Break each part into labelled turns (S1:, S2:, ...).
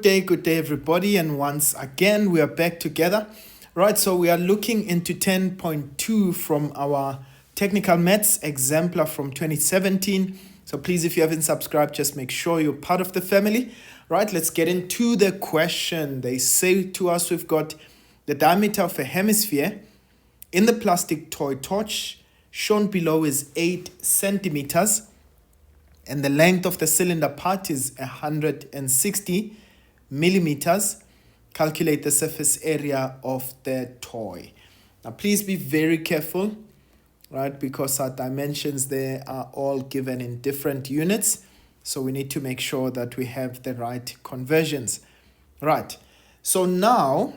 S1: Good day, everybody, and once again we are back together. Right, so we are looking into 10.2 from our technical maths exemplar from 2017. So please, if you haven't subscribed, just make sure you're part of the family. Right, let's get into the question. They say to us we've got the diameter of a hemisphere in the plastic toy torch shown below is 8 centimeters, and the length of the cylinder part is 160 millimeters. Calculate the surface area of the toy. Now please be very careful, right, because our dimensions there are all given in different units, so we need to make sure that we have the right conversions. Right, so now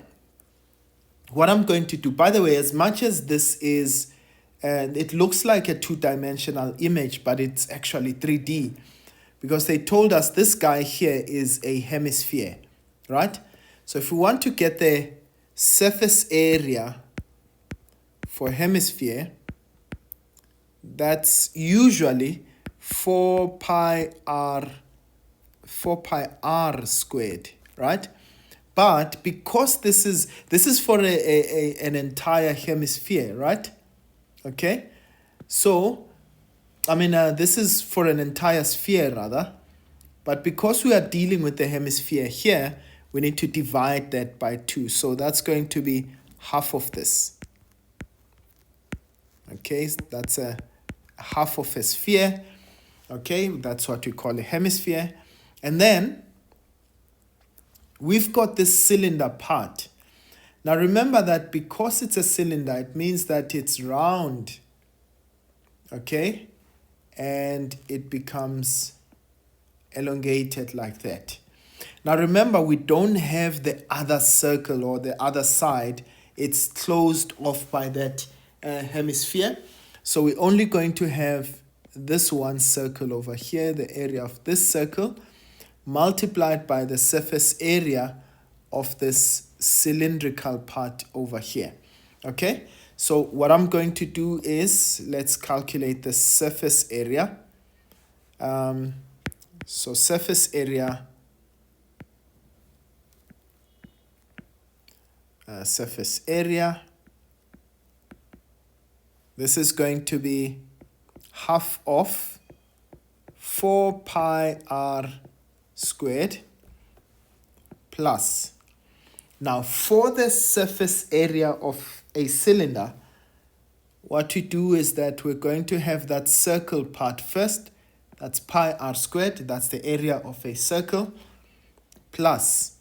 S1: what I'm going to do, by the way, as much as this is it looks like a two-dimensional image, but it's actually 3D, because they told us this guy here is a hemisphere, right? So if we want to get the surface area for hemisphere, that's usually 4 pi r squared, right? But because this is for an entire hemisphere, right? Okay, so this is for an entire sphere rather, but because we are dealing with the hemisphere here, we need to divide that by 2. So that's going to be half of this. Okay, that's a half of a sphere. Okay, that's what we call a hemisphere. And then we've got this cylinder part. Now remember that because it's a cylinder, it means that it's round, okay, and it becomes elongated like that. Now remember, we don't have the other circle or the other side. It's closed off by that hemisphere. So we're only going to have this one circle over here, the area of this circle, multiplied by the surface area of this cylindrical part over here. Okay, so what I'm going to do is, let's calculate the surface area. So surface area, this is going to be half of 4 pi r squared plus. Now for the surface area of a cylinder, what we do is that we're going to have that circle part first. That's pi r squared, that's the area of a circle, plus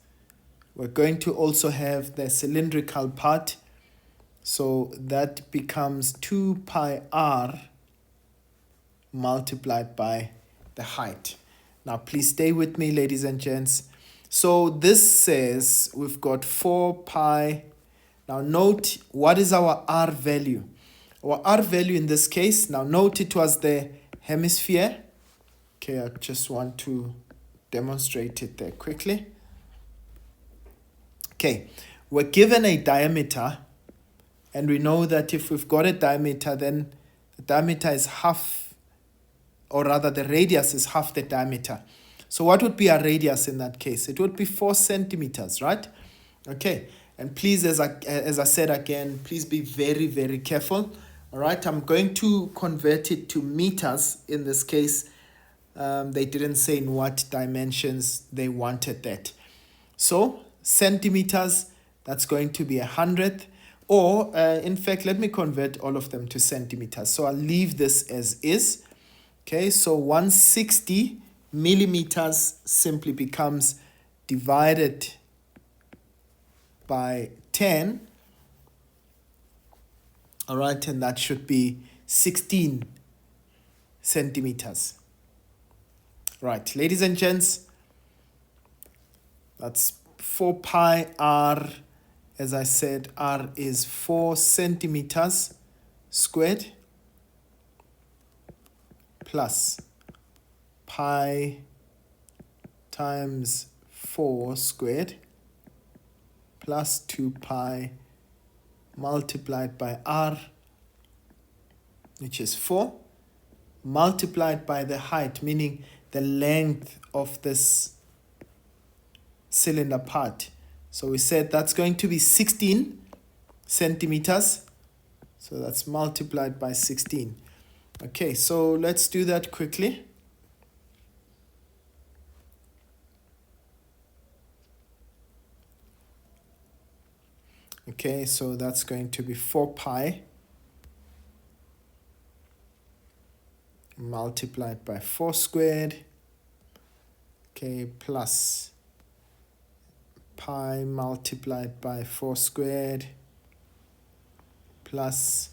S1: we're going to also have the cylindrical part, so that becomes 2 pi r multiplied by the height. Now please stay with me, ladies and gents. So this says we've got 4 pi. Now note, what is our r value? Our r value in this case, now note it was the hemisphere. Okay, I just want to demonstrate it there quickly. Okay, we're given a diameter, and we know that if we've got a diameter, then the diameter is half, or rather the radius is half the diameter. So what would be our radius in that case? It would be 4 centimeters, right? Okay, and please, as I said again, please be very, very careful. All right, I'm going to convert it to meters in this case. They didn't say in what dimensions they wanted that. So centimeters, that's going to be 100, or in fact, let me convert all of them to centimeters. So I'll leave this as is. Okay, so 160 millimeters simply becomes divided by 10. All right, and that should be 16 centimeters. Right, ladies and gents, that's 4 pi r. As I said, r is 4 centimeters squared plus pi times 4 squared plus 2 pi multiplied by r, which is 4, multiplied by the height, meaning the length of this cylinder part. So we said that's going to be 16 centimeters. So that's multiplied by 16. Okay, so let's do that quickly. Okay, so that's going to be 4 pi multiplied by 4 squared. Okay, plus pi multiplied by 4 squared, plus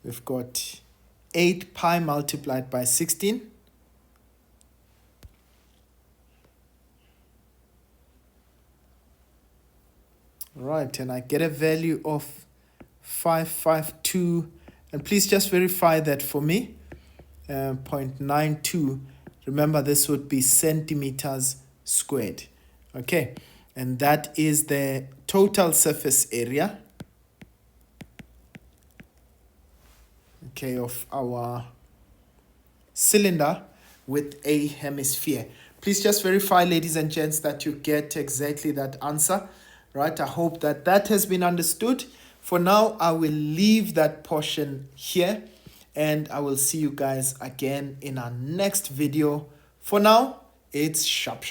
S1: we've got 8 pi multiplied by 16. Right, and I get a value of 552, and please just verify that for me. 0.92. Remember, this would be centimeters squared. Okay, and that is the total surface area, okay, of our cylinder with a hemisphere. Please just verify, ladies and gents, that you get exactly that answer. Right, I hope that that has been understood. For now, I will leave that portion here, and I will see you guys again in our next video. For now, it's sharp.